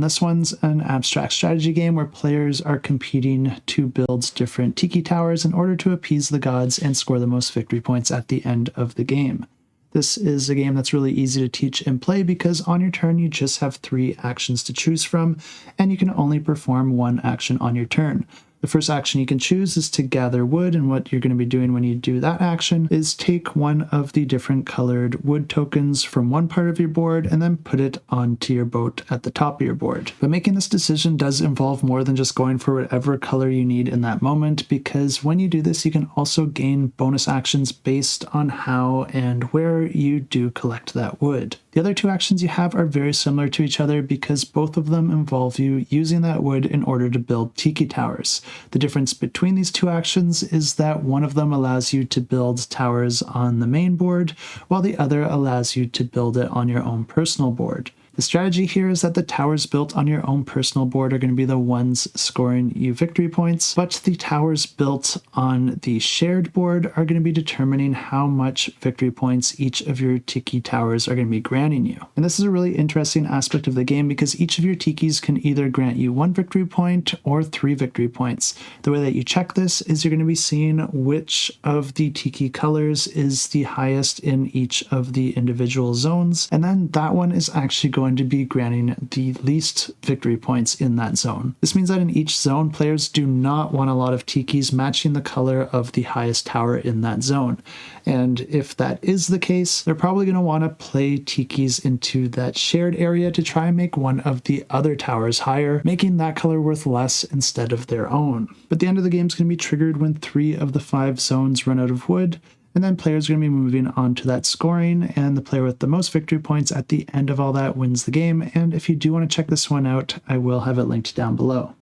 This one's an abstract strategy game where players are competing to build different tiki towers in order to appease the gods and score the most victory points at the end of the game. This is a game that's really easy to teach and play because on your turn you just have 3 actions to choose from, and you can only perform 1 action on your turn. The first action you can choose is to gather wood, and what you're going to be doing when you do that action is take one of the different colored wood tokens from one part of your board and then put it onto your boat at the top of your board. But making this decision does involve more than just going for whatever color you need in that moment, because when you do this you can also gain bonus actions based on how and where you do collect that wood. The other 2 actions you have are very similar to each other because both of them involve you using that wood in order to build tiki towers. The difference between these 2 actions is that one of them allows you to build towers on the main board, while the other allows you to build it on your own personal board. The strategy here is that the towers built on your own personal board are going to be the ones scoring you victory points, but the towers built on the shared board are going to be determining how much victory points each of your tiki towers are going to be granting you. And this is a really interesting aspect of the game because each of your tikis can either grant you 1 victory point or 3 victory points. The way that you check this is you're going to be seeing which of the tiki colors is the highest in each of the individual zones, and then that one is actually going to be granting the least victory points in that zone. This means that in each zone, players do not want a lot of tikis matching the color of the highest tower in that zone. And if that is the case, they're probably going to want to play tikis into that shared area to try and make one of the other towers higher, making that color worth less instead of their own. But the end of the game is going to be triggered when 3 of the 5 zones run out of wood, and then players are going to be moving on to that scoring, and the player with the most victory points at the end of all that wins the game. And if you do want to check this one out, I will have it linked down below.